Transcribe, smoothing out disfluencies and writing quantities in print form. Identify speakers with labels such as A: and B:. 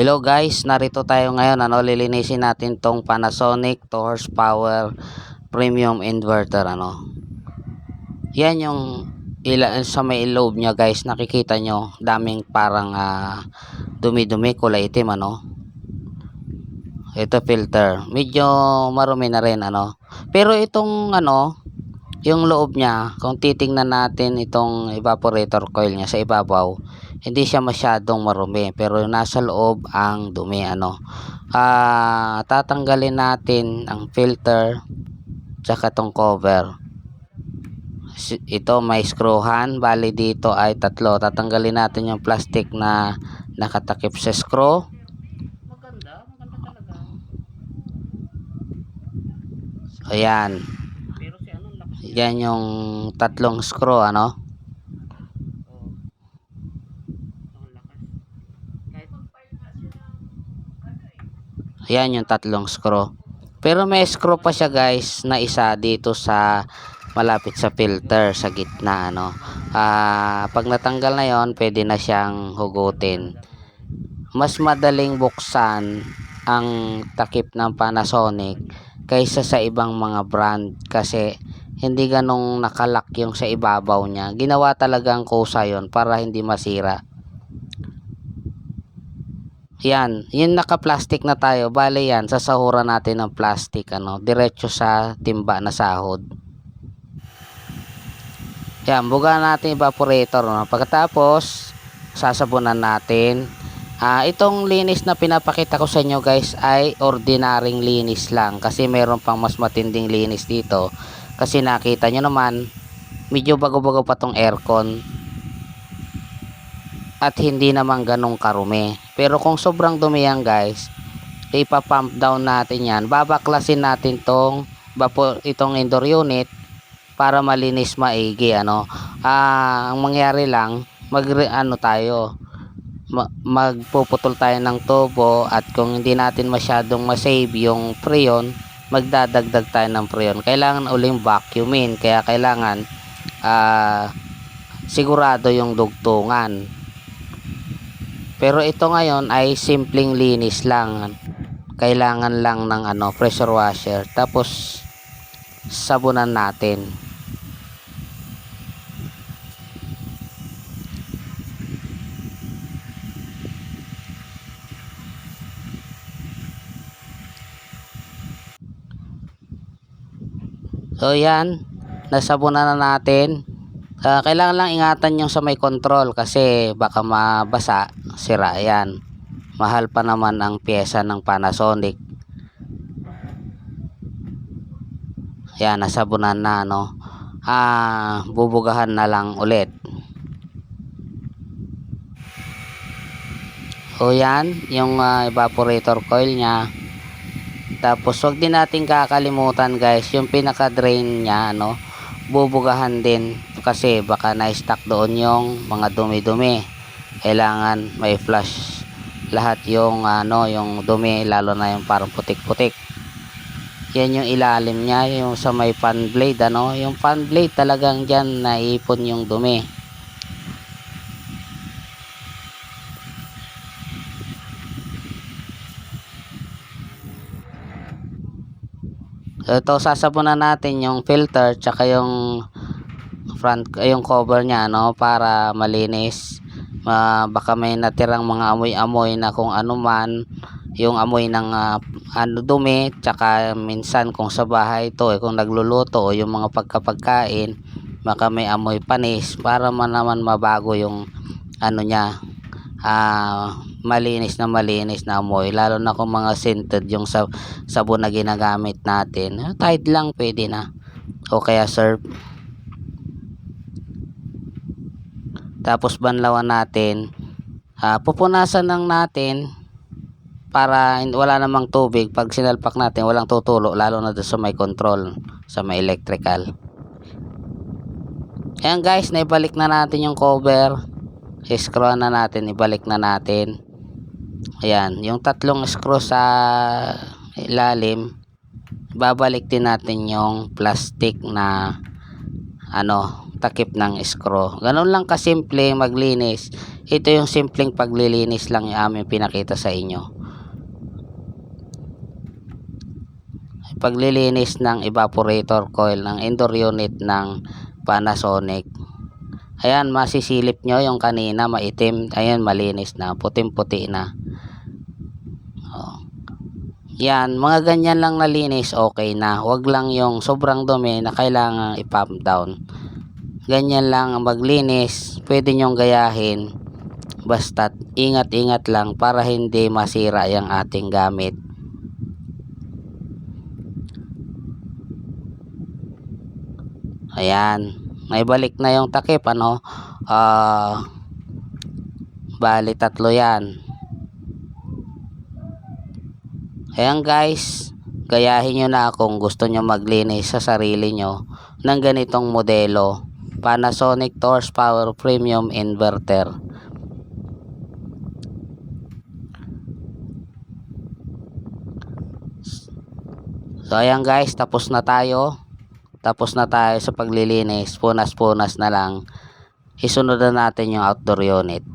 A: Hello guys, narito tayo ngayon. Lilinisin natin tong Panasonic 2 horsepower premium inverter. Yan yung sa may loob niya guys. Nakikita nyo, daming parang dumi-dumi, kulay itim Ito filter. Medyo marumi na rin Pero itong yung loob niya, kung titingnan natin itong evaporator coil niya sa ibabaw, hindi siya masyadong marumi, pero nasa loob ang dumi tatanggalin natin ang filter tsaka tong cover. Ito may screwhan, bali dito ay tatlo. Tatanggalin natin yung plastic na nakatakip sa screw.
B: Maganda talaga.
A: Ayan.
B: Pero si anong lakas niya?
A: Yan yung tatlong screw
B: Ang lakas. Kahit
A: Yan yung tatlong screw. Pero may screw pa siya guys na isa dito sa malapit sa filter sa gitna pag natanggal na yon, pwede na siyang hugutin. Mas madaling buksan ang takip ng Panasonic kaysa sa ibang mga brand kasi hindi ganong nakalak yung sa ibabaw niya. Ginawa talagang kusa yon para hindi masira. Yan, yung naka-plastic na tayo, bale yan, sasahuran natin ng plastic, diretso sa timba na sahod. Yan, buga natin evaporator, Pagkatapos, sasabunan natin. Itong linis na pinapakita ko sa inyo guys ay ordinaryong linis lang kasi meron pang mas matinding linis dito. Kasi nakita nyo naman, medyo bago-bago pa tong aircon. At hindi naman ganong karumi. Pero kung sobrang dumi yan guys, ipapump down natin yan. Babaklasin natin itong indoor unit para malinis maigi. Ang mangyari lang, magpuputol tayo ng tubo at kung hindi natin masyadong masave yung freon, magdadagdag tayo ng freon. Kailangan uling vacuumin. Kaya kailangan sigurado yung dugtungan. Pero ito ngayon ay simpleng linis lang. Kailangan lang ng pressure washer. Tapos sabunan natin. So yan, nasabunan na natin. Kailangan lang ingatan yung sa may control kasi baka mabasa, sira yan. Mahal pa naman ang pyesa ng Panasonic. Yan, nasabunan na bubugahan na lang ulit. O yan, yung evaporator coil nya. Tapos wag din natin kakalimutan guys, yung pinaka drain nya bubugahan din kasi baka na-stuck doon yung mga dumi-dumi. Kailangan may flush lahat yung yung dumi, lalo na yung parang putik-putik. Yan yung ilalim niya, yung sa may fan blade yung fan blade talagang diyan naipon yung dumi. Ito, sasabunan natin yung filter tsaka yung yung cover niya para malinis. Baka may natirang mga amoy-amoy na kung ano man, yung amoy ng dumi, tsaka minsan kung sa bahay ito kung nagluluto o yung mga pagkapagkain, baka may amoy panis, para naman mabago yung niya, malinis na amoy, lalo na kung mga scented yung sabon na ginagamit natin. Tide lang pwede na o kaya Surf. Tapos banlawan natin, pupunasan lang natin para wala namang tubig. Pag sinalpak natin walang tutulo, lalo na doon sa may control, sa may electrical. Ayan guys, naibalik na natin yung cover. I-screw na natin, ibalik na natin. Ayan, yung tatlong screw sa ilalim, babalik din natin yung plastic na takip ng screw. Ganun lang kasimple maglinis. Ito yung simpleng paglilinis lang yung aming pinakita sa inyo. Paglilinis ng evaporator coil ng indoor unit ng Panasonic. Ayan, masisilip nyo yung kanina maitim. Ayan, malinis na, puting-puti na. Yan, mga ganyan lang nalinis, okay na. Huwag lang yung sobrang dumi na kailangan i-pump down. Ganyan lang ang maglinis. Pwede nyong gayahin. Basta't ingat-ingat lang para hindi masira yung ating gamit. Ayan, naibalik na yung takip, ano. Bali 3 yan. Ayan guys, gayahin nyo na kung gusto nyo maglinis sa sarili nyo ng ganitong modelo. Panasonic Torch Power Premium Inverter. So ayan guys, tapos na tayo. Tapos na tayo sa paglilinis. Punas-punas na lang. Isunod na natin yung outdoor unit.